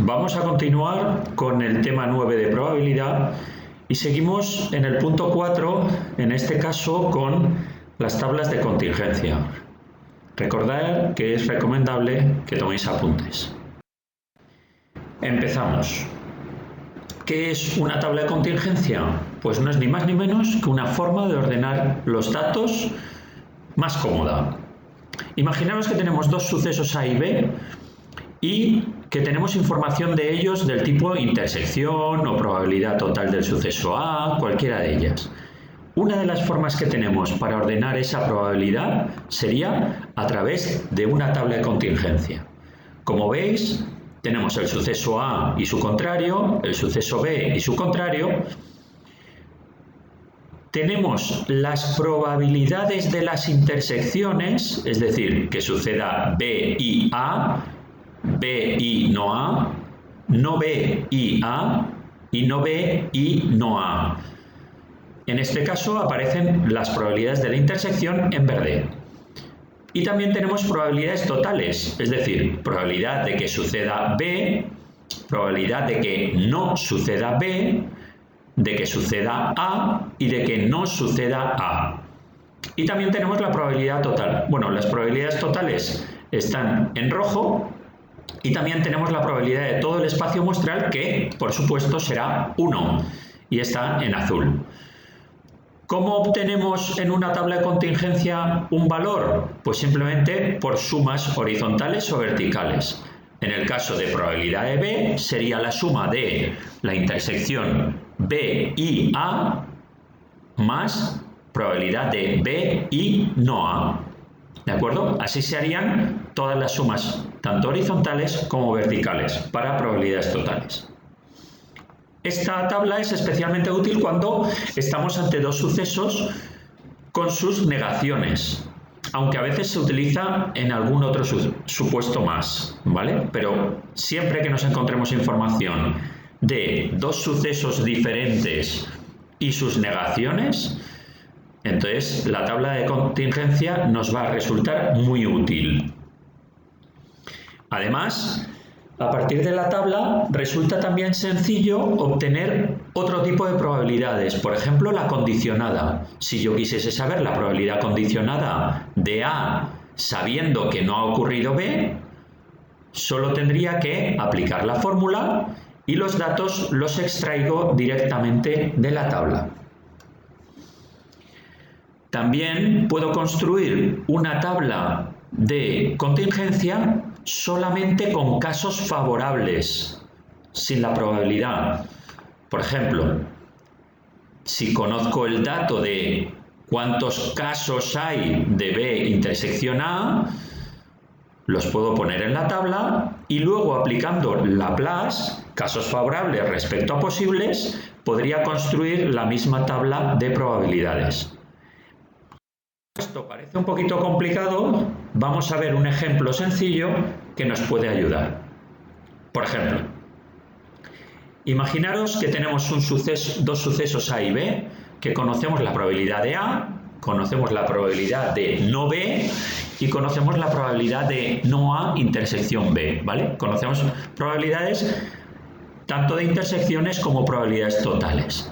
Vamos a continuar con el tema 9 de probabilidad y seguimos en el punto 4, en este caso con las tablas de contingencia. Recordad que es recomendable que toméis apuntes. Empezamos. ¿Qué es una tabla de contingencia? Pues no es ni más ni menos que una forma de ordenar los datos más cómoda. Imaginaos que tenemos dos sucesos A y B y que tenemos información de ellos del tipo intersección o probabilidad total del suceso A, cualquiera de ellas. Una de las formas que tenemos para ordenar esa probabilidad sería a través de una tabla de contingencia. Como veis, tenemos el suceso A y su contrario, el suceso B y su contrario. Tenemos las probabilidades de las intersecciones, es decir, que suceda B y A, B y no A, no B y A, y no B y no A. En este caso aparecen las probabilidades de la intersección en verde. Y también tenemos probabilidades totales, es decir, probabilidad de que suceda B, probabilidad de que no suceda B, de que suceda A y de que no suceda A. Y también tenemos la probabilidad total. Bueno, las probabilidades totales están en rojo y también tenemos la probabilidad de todo el espacio muestral que, por supuesto, será 1 y está en azul. ¿Cómo obtenemos en una tabla de contingencia un valor? Pues simplemente por sumas horizontales o verticales. En el caso de probabilidad de B sería la suma de la intersección B y A más probabilidad de B y no A. ¿De acuerdo? Así se harían todas las sumas, tanto horizontales como verticales, para probabilidades totales. Esta tabla es especialmente útil cuando estamos ante dos sucesos con sus negaciones, aunque a veces se utiliza en algún otro supuesto más, ¿vale? Pero siempre que nos encontremos información de dos sucesos diferentes y sus negaciones, entonces la tabla de contingencia nos va a resultar muy útil. Además, a partir de la tabla resulta también sencillo obtener otro tipo de probabilidades, por ejemplo la condicionada. Si yo quisiese saber la probabilidad condicionada de A sabiendo que no ha ocurrido B, solo tendría que aplicar la fórmula y los datos los extraigo directamente de la tabla. También puedo construir una tabla de contingencia solamente con casos favorables, sin la probabilidad. Por ejemplo, si conozco el dato de cuántos casos hay de B intersección A, los puedo poner en la tabla y luego aplicando Laplace, casos favorables respecto a posibles, podría construir la misma tabla de probabilidades. Esto parece un poquito complicado, vamos a ver un ejemplo sencillo que nos puede ayudar. Por ejemplo, imaginaros que tenemos dos sucesos A y B, que conocemos la probabilidad de A, conocemos la probabilidad de no B y conocemos la probabilidad de no A intersección B, ¿vale? Conocemos probabilidades tanto de intersecciones como probabilidades totales.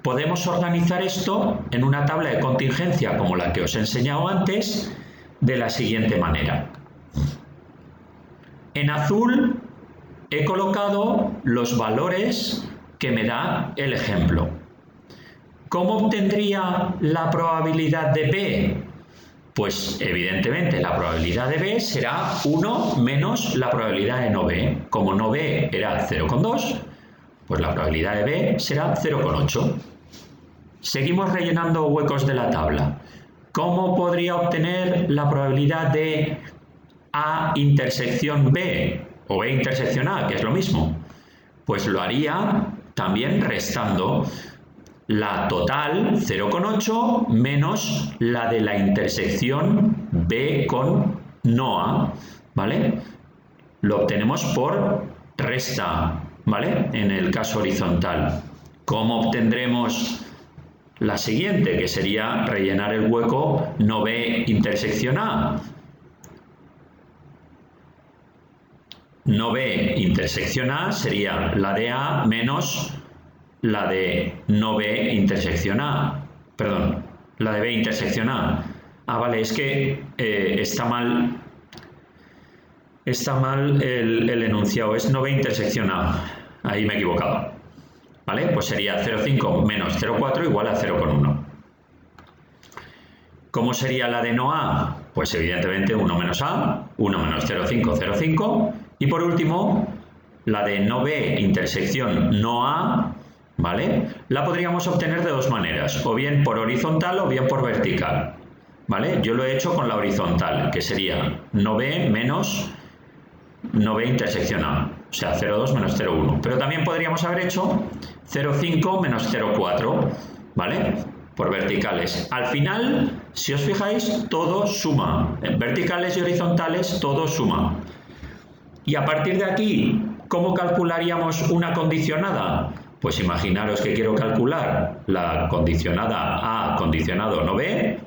Podemos organizar esto en una tabla de contingencia como la que os he enseñado antes, de la siguiente manera. En azul he colocado los valores que me da el ejemplo. ¿Cómo obtendría la probabilidad de B? Pues evidentemente la probabilidad de B será 1 menos la probabilidad de no B. Como no B era 0,2, pues la probabilidad de B será 0,8. Seguimos rellenando huecos de la tabla. ¿Cómo podría obtener la probabilidad de A intersección B o B intersección A, que es lo mismo? Pues lo haría también restando la total 0,8 menos la de la intersección B con no A, ¿vale? Lo obtenemos por resta, ¿vale? En el caso horizontal. ¿Cómo obtendremos la siguiente, que sería rellenar el hueco no B intersección A? no B intersección A sería la de A menos la de no B intersección A. Perdón, la de B intersección A. Ah, vale, es que está mal el enunciado, es no B intersección A. Ahí me he equivocado. ¿Vale? Pues sería 0,5 menos 0,4 igual a 0,1. ¿Cómo sería la de no A? Pues evidentemente 1 menos A, 1 menos 0,5, 0,5. Y por último, la de no B intersección no A, ¿vale? La podríamos obtener de dos maneras, o bien por horizontal o bien por vertical, ¿vale? Yo lo he hecho con la horizontal, que sería no B menos no B intersección A, o sea, 0,2 menos 0,1. Pero también podríamos haber hecho 0,5 menos 0,4, ¿vale? Por verticales. Al final, si os fijáis, todo suma. En verticales y horizontales, todo suma. Y a partir de aquí, ¿cómo calcularíamos una condicionada? Pues imaginaros que quiero calcular la condicionada A condicionado no B,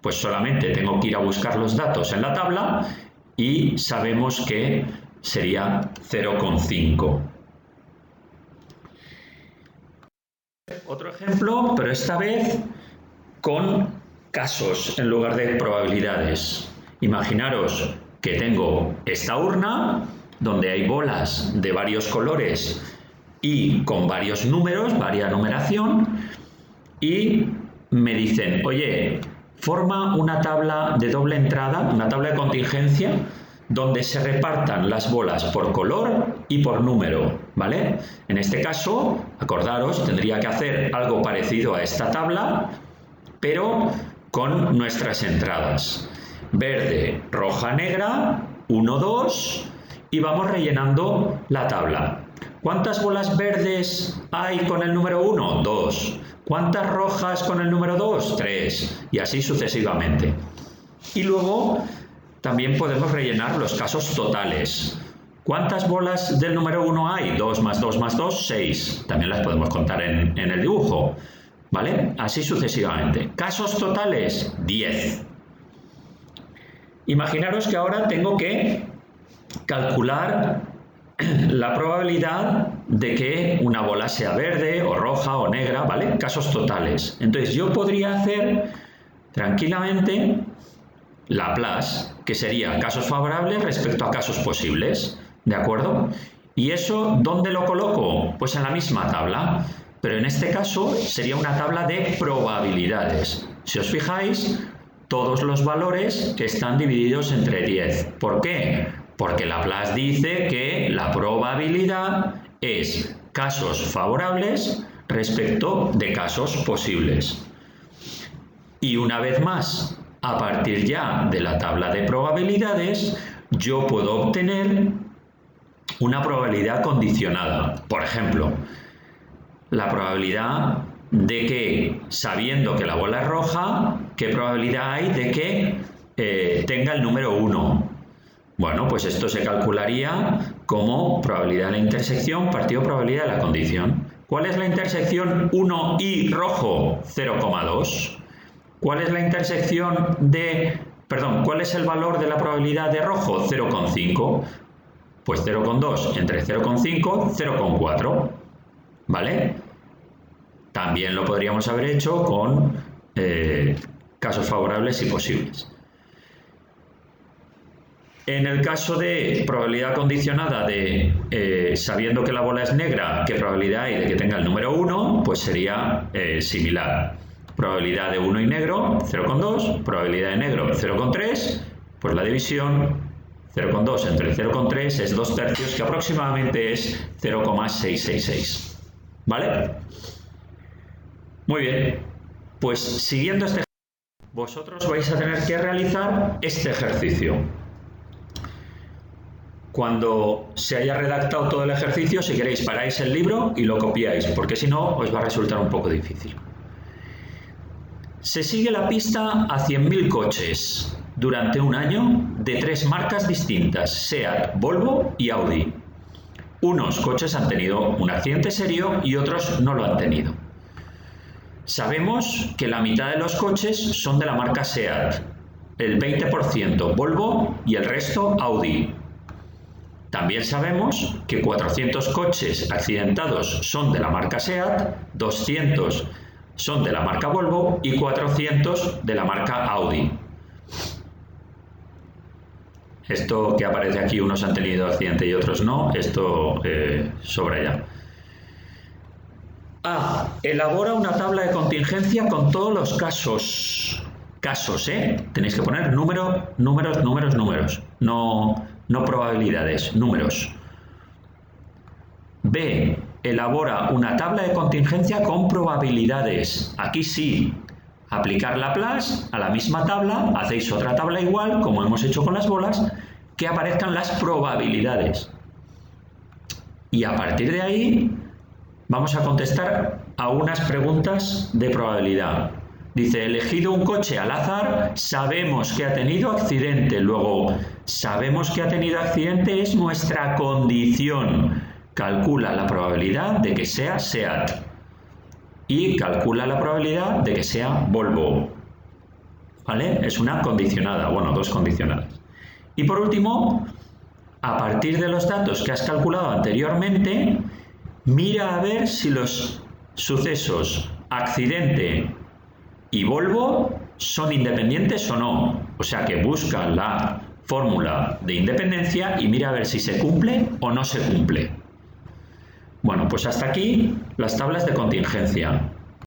pues solamente tengo que ir a buscar los datos en la tabla y sabemos que sería 0,5. Otro ejemplo, pero esta vez con casos en lugar de probabilidades. Imaginaros que tengo esta urna donde hay bolas de varios colores y con varios números, varia numeración, y me dicen, oye, forma una tabla de doble entrada, una tabla de contingencia, donde se repartan las bolas por color y por número, ¿vale? En este caso, acordaros, tendría que hacer algo parecido a esta tabla, pero con nuestras entradas. Verde, roja, negra, 1, 2, y vamos rellenando la tabla. ¿Cuántas bolas verdes hay con el número 1? 2. ¿Cuántas rojas con el número 2? 3. Y así sucesivamente. Y luego también podemos rellenar los casos totales. ¿Cuántas bolas del número 1 hay? 2 más 2 más 2, 6. También las podemos contar en el dibujo, ¿vale? Así sucesivamente. Casos totales, 10. Imaginaros que ahora tengo que calcular la probabilidad de que una bola sea verde o roja o negra, ¿vale? Casos totales. Entonces yo podría hacer tranquilamente Laplace, que sería casos favorables respecto a casos posibles, ¿de acuerdo? ¿Y eso dónde lo coloco? Pues en la misma tabla, pero en este caso sería una tabla de probabilidades. Si os fijáis, todos los valores que están divididos entre 10. ¿Por qué? Porque Laplace dice que la probabilidad es casos favorables respecto de casos posibles. Y una vez más, a partir ya de la tabla de probabilidades, yo puedo obtener una probabilidad condicionada. Por ejemplo, la probabilidad de que, sabiendo que la bola es roja, ¿qué probabilidad hay de que tenga el número 1? Bueno, pues esto se calcularía como probabilidad de la intersección partido probabilidad de la condición. ¿Cuál es la intersección 1 y rojo? 0,2. ¿Cuál es la intersección de... Perdón, ¿cuál es el valor de la probabilidad de rojo? 0,5. Pues 0,2 entre 0,5, 0,4. ¿Vale? También lo podríamos haber hecho con casos favorables y posibles. En el caso de probabilidad condicionada de sabiendo que la bola es negra, ¿qué probabilidad hay de que tenga el número 1? Pues sería similar. Probabilidad de 1 y negro, 0,2. Probabilidad de negro, 0,3. Pues la división 0,2 entre 0,3 es 2/3, que aproximadamente es 0,666. ¿Vale? Muy bien. Pues siguiendo este ejercicio, vosotros vais a tener que realizar este ejercicio. Cuando se haya redactado todo el ejercicio, si queréis, paráis el libro y lo copiáis, porque si no, os va a resultar un poco difícil. Se sigue la pista a 100.000 coches durante un año de 3 marcas distintas, SEAT, Volvo y Audi. Unos coches han tenido un accidente serio y otros no lo han tenido. Sabemos que la mitad de los coches son de la marca SEAT, el 20% Volvo y el resto Audi. También sabemos que 400 coches accidentados son de la marca SEAT, 200 son de la marca Volvo y 400 de la marca Audi. Esto que aparece aquí, unos han tenido accidente y otros no, esto sobra ya. A. Elabora una tabla de contingencia con todos los casos. Casos, tenéis que poner números, no probabilidades, números. B. Elabora una tabla de contingencia con probabilidades. Aquí sí, aplicar Laplace a la misma tabla, hacéis otra tabla igual, como hemos hecho con las bolas, que aparezcan las probabilidades. Y a partir de ahí vamos a contestar a unas preguntas de probabilidad. Dice, elegido un coche al azar, sabemos que ha tenido accidente. Luego, sabemos que ha tenido accidente es nuestra condición. Calcula la probabilidad de que sea SEAT. Y calcula la probabilidad de que sea Volvo. ¿Vale? Es una condicionada, bueno, dos condicionadas. Y por último, a partir de los datos que has calculado anteriormente, mira a ver si los sucesos accidente y Volvo son independientes o no. O sea que busca la fórmula de independencia y mira a ver si se cumple o no se cumple. Bueno, pues hasta aquí las tablas de contingencia.